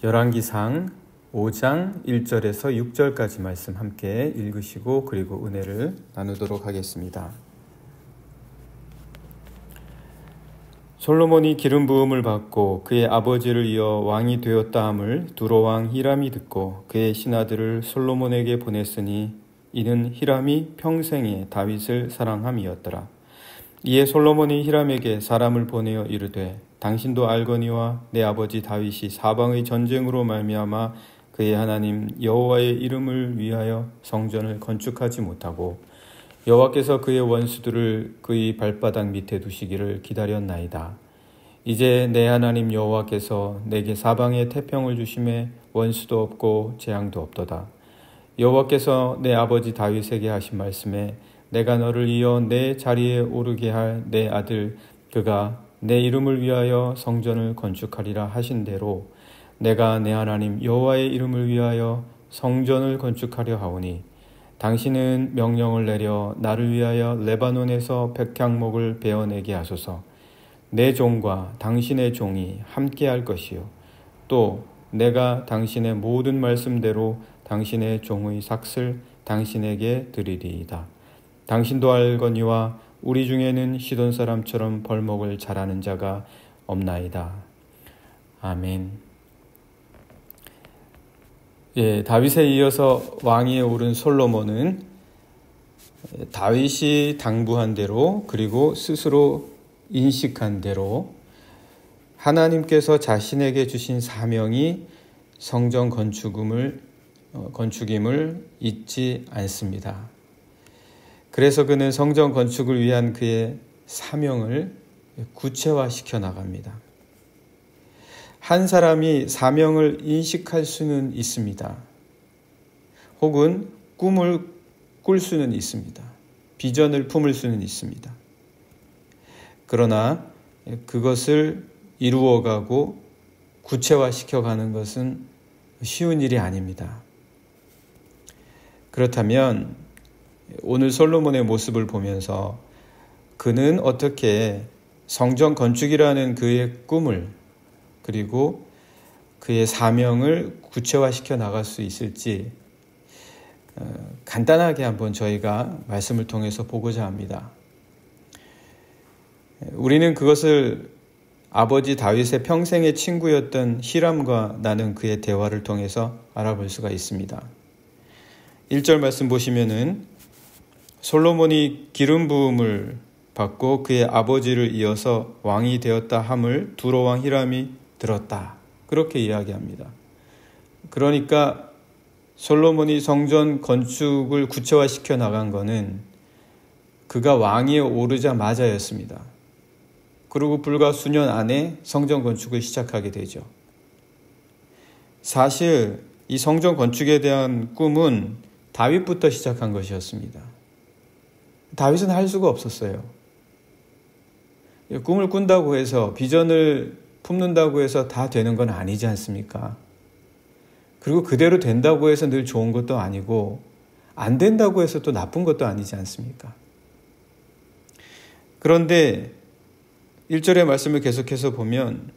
열왕기상 5장 1절에서 6절까지 말씀 함께 읽으시고 그리고 은혜를 나누도록 하겠습니다. 솔로몬이 기름 부음을 받고 그의 아버지를 이어 왕이 되었다 함을 두로왕 히람이 듣고 그의 신하들을 솔로몬에게 보냈으니 이는 히람이 평생에 다윗을 사랑함이었더라. 이에 솔로몬이 히람에게 사람을 보내어 이르되 당신도 알거니와 내 아버지 다윗이 사방의 전쟁으로 말미암아 그의 하나님 여호와의 이름을 위하여 성전을 건축하지 못하고 여호와께서 그의 원수들을 그의 발바닥 밑에 두시기를 기다렸나이다. 이제 내 하나님 여호와께서 내게 사방에 태평을 주심에 원수도 없고 재앙도 없도다. 여호와께서 내 아버지 다윗에게 하신 말씀에 내가 너를 이어 내 자리에 오르게 할 내 아들 그가 내 이름을 위하여 성전을 건축하리라 하신 대로 내가 내 하나님 여호와의 이름을 위하여 성전을 건축하려 하오니 당신은 명령을 내려 나를 위하여 레바논에서 백향목을 베어내게 하소서. 내 종과 당신의 종이 함께 할 것이요 또 내가 당신의 모든 말씀대로 당신의 종의 삭슬 당신에게 드리리이다. 당신도 알거니와 우리 중에는 시돈 사람처럼 벌목을 잘하는 자가 없나이다. 아멘. 다윗에 이어서 왕위에 오른 솔로몬은 다윗이 당부한 대로 그리고 스스로 인식한 대로 하나님께서 자신에게 주신 사명이 성전 건축임을 잊지 않습니다. 그래서 그는 성전 건축을 위한 그의 사명을 구체화시켜 나갑니다. 한 사람이 사명을 인식할 수는 있습니다. 혹은 꿈을 꿀 수는 있습니다. 비전을 품을 수는 있습니다. 그러나 그것을 이루어가고 구체화시켜가는 것은 쉬운 일이 아닙니다. 그렇다면 오늘 솔로몬의 모습을 보면서 그는 어떻게 성전 건축이라는 그의 꿈을 그리고 그의 사명을 구체화시켜 나갈 수 있을지 간단하게 한번 저희가 말씀을 통해서 보고자 합니다. 우리는 그것을 아버지 다윗의 평생의 친구였던 히람과 나눈 그의 대화를 통해서 알아볼 수가 있습니다. 1절 말씀 보시면은 솔로몬이 기름 부음을 받고 그의 아버지를 이어서 왕이 되었다 함을 두로왕 히람이 들었다. 그렇게 이야기합니다. 그러니까 솔로몬이 성전 건축을 구체화시켜 나간 것은 그가 왕위에 오르자마자였습니다. 그리고 불과 수년 안에 성전 건축을 시작하게 되죠. 사실 이 성전 건축에 대한 꿈은 다윗부터 시작한 것이었습니다. 다윗은 할 수가 없었어요. 꿈을 꾼다고 해서 비전을 품는다고 해서 다 되는 건 아니지 않습니까? 그리고 그대로 된다고 해서 늘 좋은 것도 아니고 안 된다고 해서 또 나쁜 것도 아니지 않습니까? 그런데 1절의 말씀을 계속해서 보면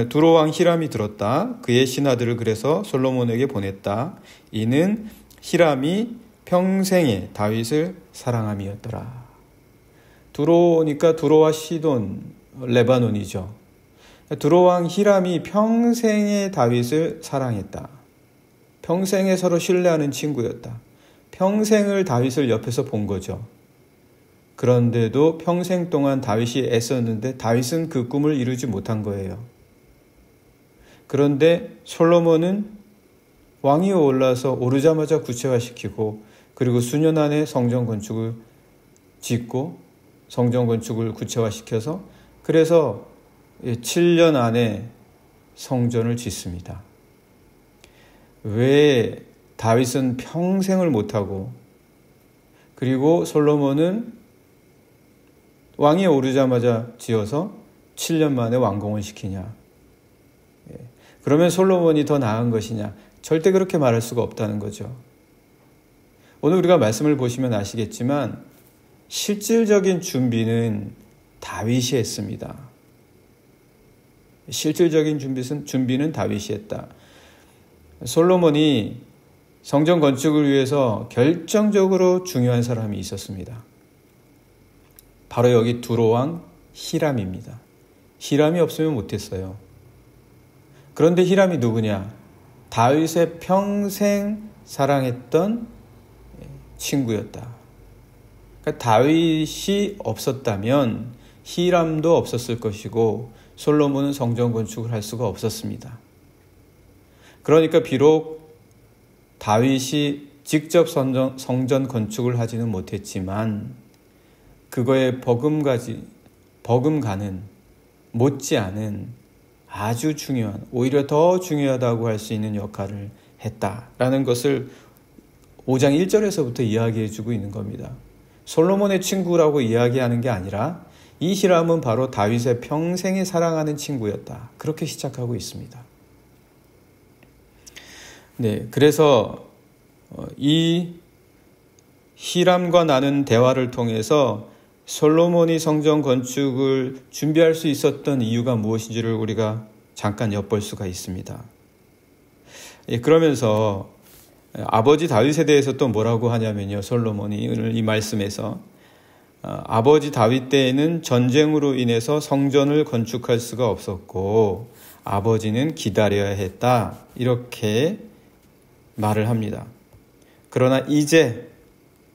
두로왕 히람이 들었다. 그의 신하들을 그래서 솔로몬에게 보냈다. 이는 히람이 평생에 다윗을 사랑함이었더라. 두로니까 두로와 시돈, 레바논이죠. 두로왕 히람이 평생에 다윗을 사랑했다. 평생에 서로 신뢰하는 친구였다. 평생을 다윗을 옆에서 본 거죠. 그런데도 평생 동안 다윗이 애썼는데 다윗은 그 꿈을 이루지 못한 거예요. 그런데 솔로몬은 왕위에 올라서 오르자마자 구체화시키고 그리고 수년 안에 성전 건축을 짓고 성전 건축을 구체화시켜서 그래서 7년 안에 성전을 짓습니다. 왜 다윗은 평생을 못하고 그리고 솔로몬은 왕위에 오르자마자 지어서 7년 만에 완공을 시키냐? 그러면 솔로몬이 더 나은 것이냐? 절대 그렇게 말할 수가 없다는 거죠. 오늘 우리가 말씀을 보시면 아시겠지만 실질적인 준비는 다윗이 했습니다. 실질적인 준비는 다윗이 했다. 솔로몬이 성전 건축을 위해서 결정적으로 중요한 사람이 있었습니다. 바로 여기 두로왕 히람입니다. 히람이 없으면 못했어요. 그런데 히람이 누구냐? 다윗의 평생 사랑했던 친구였다. 그러니까 다윗이 없었다면 히람도 없었을 것이고 솔로몬은 성전 건축을 할 수가 없었습니다. 그러니까 비록 다윗이 직접 성전 건축을 하지는 못했지만 그거에 버금가는 못지않은 아주 중요한, 오히려 더 중요하다고 할 수 있는 역할을 했다라는 것을 5장 1절에서부터 이야기해주고 있는 겁니다. 솔로몬의 친구라고 이야기하는 게 아니라 이 히람은 바로 다윗의 평생에 사랑하는 친구였다. 그렇게 시작하고 있습니다. 네, 그래서 이 히람과 나눈 대화를 통해서 솔로몬이 성전 건축을 준비할 수 있었던 이유가 무엇인지를 우리가 잠깐 엿볼 수가 있습니다. 그러면서 아버지 다윗에 대해서 또 뭐라고 하냐면요. 솔로몬이 오늘 이 말씀에서 아버지 다윗 때에는 전쟁으로 인해서 성전을 건축할 수가 없었고 아버지는 기다려야 했다. 이렇게 말을 합니다. 그러나 이제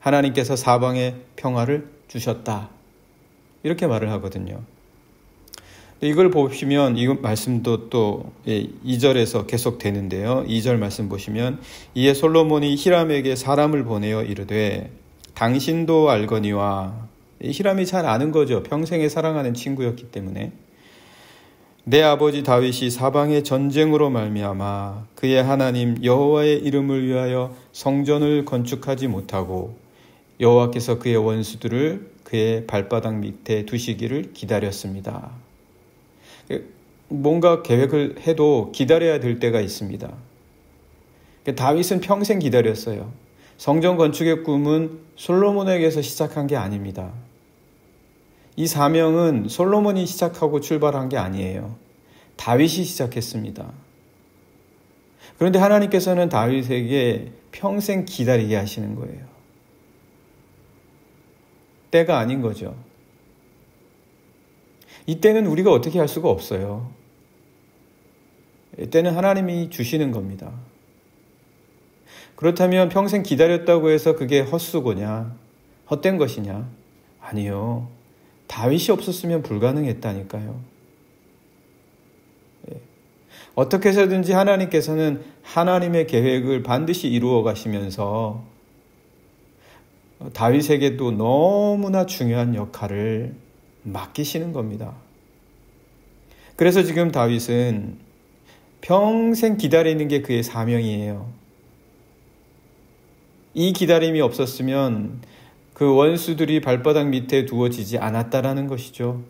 하나님께서 사방에 평화를 주셨다. 이렇게 말을 하거든요. 이걸 보시면 이 말씀도 또 2절에서 계속 되는데요. 2절 말씀 보시면 이에 솔로몬이 히람에게 사람을 보내어 이르되 당신도 알거니와 히람이 잘 아는 거죠. 평생에 사랑하는 친구였기 때문에 내 아버지 다윗이 사방의 전쟁으로 말미암아 그의 하나님 여호와의 이름을 위하여 성전을 건축하지 못하고 여호와께서 그의 원수들을 그의 발바닥 밑에 두시기를 기다렸습니다. 뭔가 계획을 해도 기다려야 될 때가 있습니다. 다윗은 평생 기다렸어요. 성전 건축의 꿈은 솔로몬에게서 시작한 게 아닙니다. 이 사명은 솔로몬이 시작하고 출발한 게 아니에요. 다윗이 시작했습니다. 그런데 하나님께서는 다윗에게 평생 기다리게 하시는 거예요. 때가 아닌 거죠. 이때는 우리가 어떻게 할 수가 없어요. 때는 하나님이 주시는 겁니다. 그렇다면 평생 기다렸다고 해서 그게 헛수고냐? 헛된 것이냐? 아니요. 다윗이 없었으면 불가능했다니까요. 어떻게 해서든지 하나님께서는 하나님의 계획을 반드시 이루어 가시면서 다윗에게도 너무나 중요한 역할을 맡기시는 겁니다. 그래서 지금 다윗은 평생 기다리는 게 그의 사명이에요. 이 기다림이 없었으면 그 원수들이 발바닥 밑에 두어지지 않았다라는 것이죠.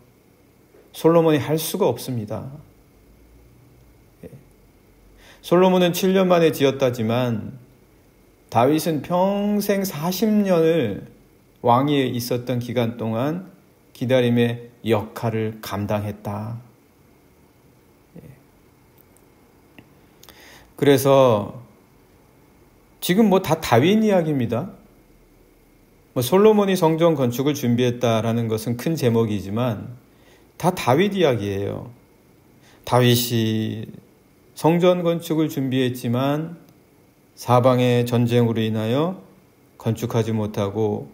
솔로몬이 할 수가 없습니다. 솔로몬은 7년 만에 지었다지만 다윗은 평생 40년을 왕위에 있었던 기간 동안 기다림의 역할을 감당했다. 그래서 지금 다 다윗 이야기입니다. 솔로몬이 성전 건축을 준비했다라는 것은 큰 제목이지만 다 다윗 이야기예요. 다윗이 성전 건축을 준비했지만 사방의 전쟁으로 인하여 건축하지 못하고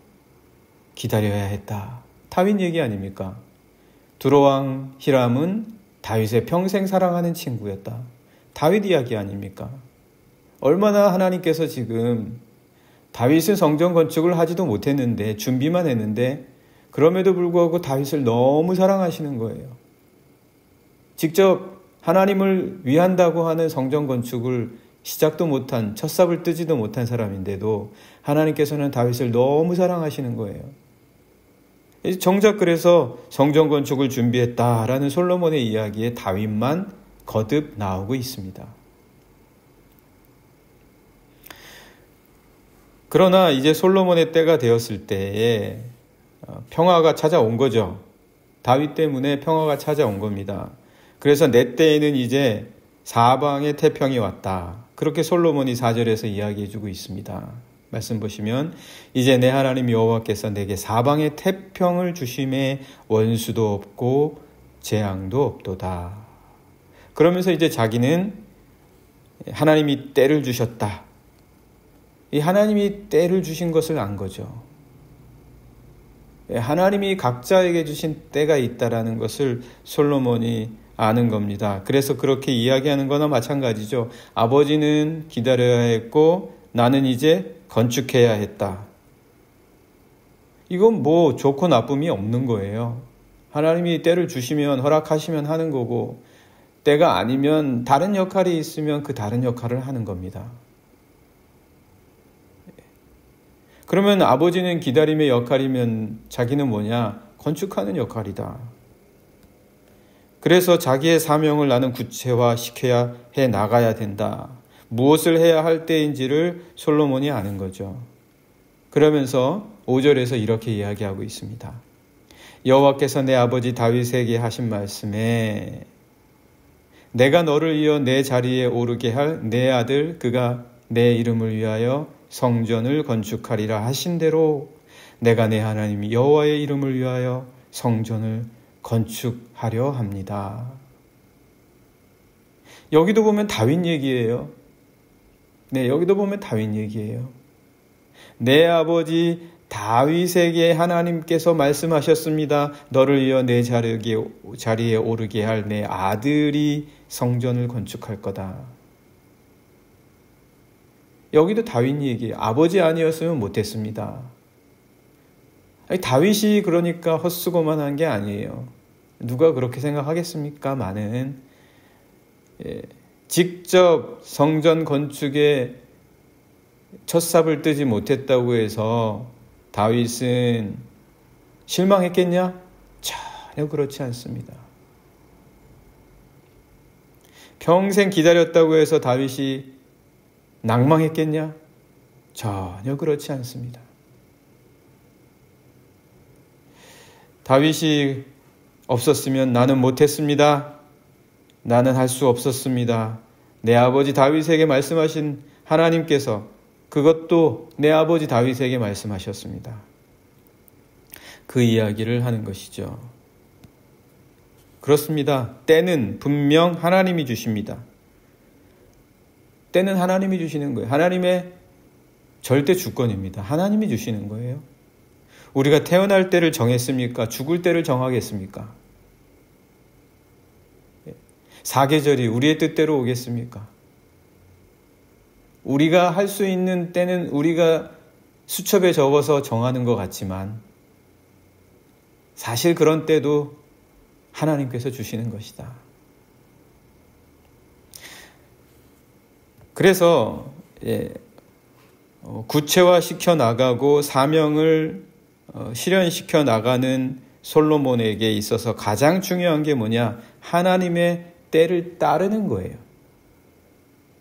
기다려야 했다. 다윗 얘기 아닙니까? 두로왕 히람은 다윗의 평생 사랑하는 친구였다. 다윗 이야기 아닙니까? 얼마나 하나님께서 지금 다윗은 성전 건축을 하지도 못했는데 준비만 했는데 그럼에도 불구하고 다윗을 너무 사랑하시는 거예요. 직접 하나님을 위한다고 하는 성전 건축을 시작도 못한, 첫삽을 뜨지도 못한 사람인데도 하나님께서는 다윗을 너무 사랑하시는 거예요. 정작 그래서 성전 건축을 준비했다라는 솔로몬의 이야기에 다윗만 거듭 나오고 있습니다. 그러나 이제 솔로몬의 때가 되었을 때에 평화가 찾아온 거죠. 다윗 때문에 평화가 찾아온 겁니다. 그래서 내 때에는 이제 사방의 태평이 왔다. 그렇게 솔로몬이 4절에서 이야기해 주고 있습니다. 말씀 보시면 이제 내 하나님 여호와께서 내게 사방의 태평을 주심에 원수도 없고 재앙도 없도다. 그러면서 이제 자기는 하나님이 때를 주셨다. 이 하나님이 때를 주신 것을 안 거죠. 하나님이 각자에게 주신 때가 있다라는 것을 솔로몬이 아는 겁니다. 그래서 그렇게 이야기하는 거나 마찬가지죠. 아버지는 기다려야 했고 나는 이제 건축해야 했다. 이건 뭐 좋고 나쁨이 없는 거예요. 하나님이 때를 주시면 허락하시면 하는 거고 때가 아니면 다른 역할이 있으면 그 다른 역할을 하는 겁니다. 그러면 아버지는 기다림의 역할이면 자기는 뭐냐? 건축하는 역할이다. 그래서 자기의 사명을 나는 구체화시켜야 해 나가야 된다. 무엇을 해야 할 때인지를 솔로몬이 아는 거죠. 그러면서 5절에서 이렇게 이야기하고 있습니다. 여호와께서 내 아버지 다윗에게 하신 말씀에 내가 너를 이어 내 자리에 오르게 할 내 아들 그가 내 이름을 위하여 성전을 건축하리라 하신 대로 내가 내 하나님 여호와의 이름을 위하여 성전을 건축하려 합니다. 여기도 보면 다윗 얘기예요. 네, 여기도 보면 다윗 얘기예요. 내 아버지 다윗에게 하나님께서 말씀하셨습니다. 너를 이어 내 자리에 오르게 할 내 아들이 성전을 건축할 거다. 여기도 다윗 얘기예요. 아버지 아니었으면 못했습니다. 아니, 다윗이 그러니까 헛수고만 한 게 아니에요. 누가 그렇게 생각하겠습니까? 많은 직접 성전 건축에 첫삽을 뜨지 못했다고 해서 다윗은 실망했겠냐? 전혀 그렇지 않습니다. 평생 기다렸다고 해서 다윗이 낭망했겠냐? 전혀 그렇지 않습니다. 다윗이 없었으면 나는 못했습니다. 나는 할 수 없었습니다. 내 아버지 다윗에게 말씀하신 하나님께서 그것도 내 아버지 다윗에게 말씀하셨습니다. 그 이야기를 하는 것이죠. 그렇습니다. 때는 분명 하나님이 주십니다. 때는 하나님이 주시는 거예요. 하나님의 절대 주권입니다. 하나님이 주시는 거예요. 우리가 태어날 때를 정했습니까? 죽을 때를 정하겠습니까? 사계절이 우리의 뜻대로 오겠습니까? 우리가 할 수 있는 때는 우리가 수첩에 적어서 정하는 것 같지만 사실 그런 때도 하나님께서 주시는 것이다. 그래서 구체화시켜 나가고 사명을 실현시켜 나가는 솔로몬에게 있어서 가장 중요한 게 뭐냐? 하나님의 때를 따르는 거예요.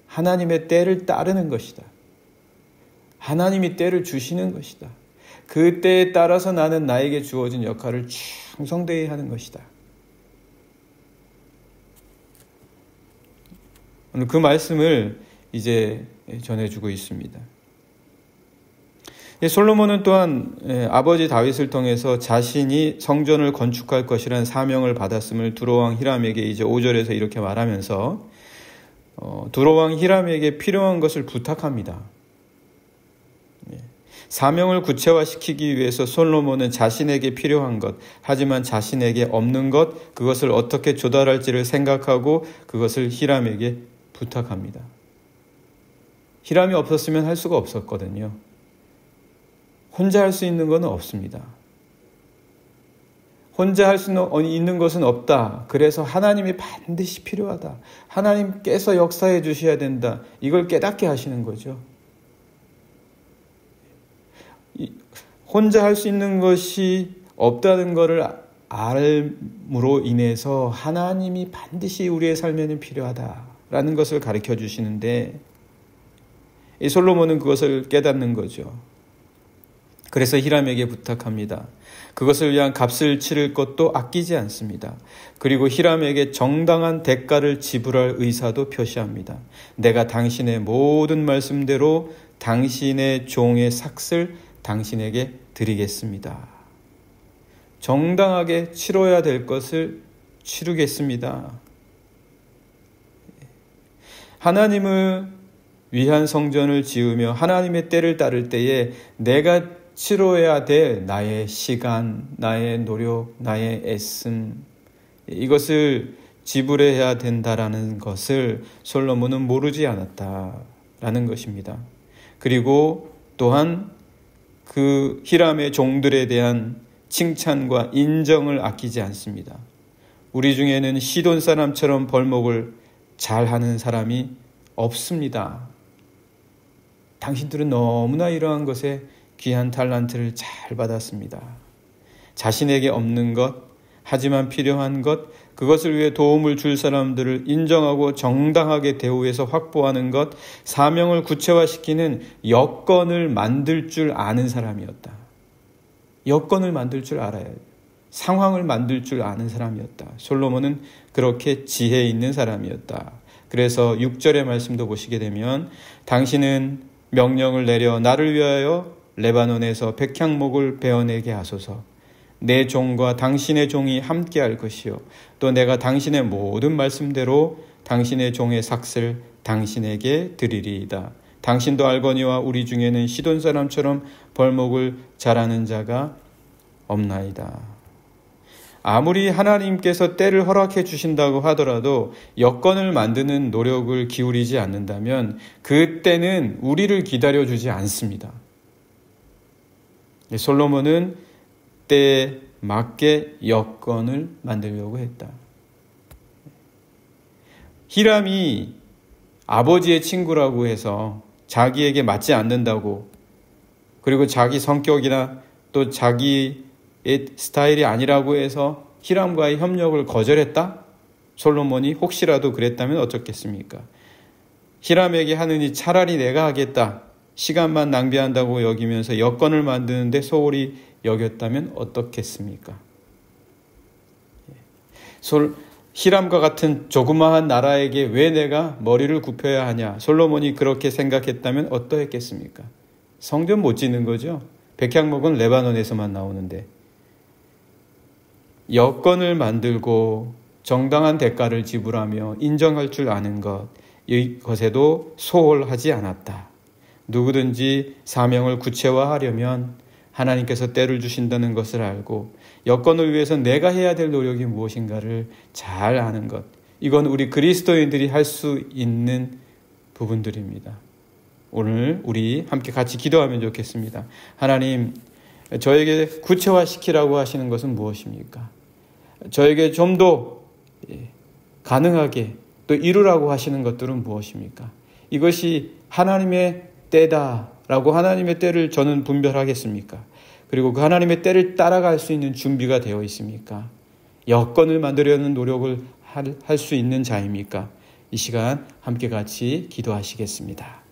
하나님의 때를 따르는 것이다. 하나님이 때를 주시는 것이다. 그 때에 따라서 나는 나에게 주어진 역할을 충성되이 하는 것이다. 오늘 그 말씀을 이제 전해주고 있습니다. 솔로몬은 또한 아버지 다윗을 통해서 자신이 성전을 건축할 것이라는 사명을 받았음을 두로왕 히람에게 이제 5절에서 이렇게 말하면서 두로왕 히람에게 필요한 것을 부탁합니다. 사명을 구체화시키기 위해서 솔로몬은 자신에게 필요한 것, 하지만 자신에게 없는 것, 그것을 어떻게 조달할지를 생각하고 그것을 히람에게 부탁합니다. 히람이 없었으면 할 수가 없었거든요. 혼자 할 수 있는 것은 없습니다. 혼자 할 수 있는 것은 없다. 그래서 하나님이 반드시 필요하다. 하나님께서 역사해 주셔야 된다. 이걸 깨닫게 하시는 거죠. 혼자 할 수 있는 것이 없다는 것을 알므로 인해서 하나님이 반드시 우리의 삶에는 필요하다라는 것을 가르쳐 주시는데 이 솔로몬은 그것을 깨닫는 거죠. 그래서 히람에게 부탁합니다. 그것을 위한 값을 치를 것도 아끼지 않습니다. 그리고 히람에게 정당한 대가를 지불할 의사도 표시합니다. 내가 당신의 모든 말씀대로 당신의 종의 삭슬 당신에게 드리겠습니다. 정당하게 치러야 될 것을 치르겠습니다. 하나님을 위한 성전을 지으며 하나님의 때를 따를 때에 내가 치러야 될 나의 시간, 나의 노력, 나의 애씀, 이것을 지불해야 된다라는 것을 솔로몬은 모르지 않았다라는 것입니다. 그리고 또한 그 히람의 종들에 대한 칭찬과 인정을 아끼지 않습니다. 우리 중에는 시돈 사람처럼 벌목을 잘하는 사람이 없습니다. 당신들은 너무나 이러한 것에 귀한 달란트를 잘 받았습니다. 자신에게 없는 것, 하지만 필요한 것, 그것을 위해 도움을 줄 사람들을 인정하고 정당하게 대우해서 확보하는 것, 사명을 구체화시키는 여건을 만들 줄 아는 사람이었다. 여건을 만들 줄 알아야 해요. 상황을 만들 줄 아는 사람이었다. 솔로몬은 그렇게 지혜 있는 사람이었다. 그래서 6절의 말씀도 보시게 되면 당신은 명령을 내려 나를 위하여 레바논에서 백향목을 베어내게 하소서. 내 종과 당신의 종이 함께할 것이요 또 내가 당신의 모든 말씀대로 당신의 종의 삭슬 당신에게 드리리이다. 당신도 알거니와 우리 중에는 시돈 사람처럼 벌목을 잘하는 자가 없나이다. 아무리 하나님께서 때를 허락해 주신다고 하더라도 여건을 만드는 노력을 기울이지 않는다면 그 때는 우리를 기다려주지 않습니다. 솔로몬은 때에 맞게 여건을 만들려고 했다. 히람이 아버지의 친구라고 해서 자기에게 맞지 않는다고, 그리고 자기 성격이나 또 자기의 스타일이 아니라고 해서 히람과의 협력을 거절했다? 솔로몬이 혹시라도 그랬다면 어떻겠습니까? 히람에게 하느니 차라리 내가 하겠다. 시간만 낭비한다고 여기면서 여건을 만드는데 소홀히 여겼다면 어떻겠습니까? 히람과 같은 조그마한 나라에게 왜 내가 머리를 굽혀야 하냐? 솔로몬이 그렇게 생각했다면 어떠했겠습니까? 성전 못 짓는 거죠. 백향목은 레바논에서만 나오는데. 여건을 만들고 정당한 대가를 지불하며 인정할 줄 아는 것, 이것에도 소홀하지 않았다. 누구든지 사명을 구체화하려면 하나님께서 때를 주신다는 것을 알고 여건을 위해서 내가 해야 될 노력이 무엇인가를 잘 아는 것, 이건 우리 그리스도인들이 할 수 있는 부분들입니다. 오늘 우리 함께 같이 기도하면 좋겠습니다. 하나님, 저에게 구체화시키라고 하시는 것은 무엇입니까? 저에게 좀 더 가능하게 또 이루라고 하시는 것들은 무엇입니까? 이것이 하나님의 때다라고 하나님의 때를 저는 분별하겠습니까? 그리고 그 하나님의 때를 따라갈 수 있는 준비가 되어 있습니까? 여건을 만들려는 노력을 할 수 있는 자입니까? 이 시간 함께 같이 기도하시겠습니다.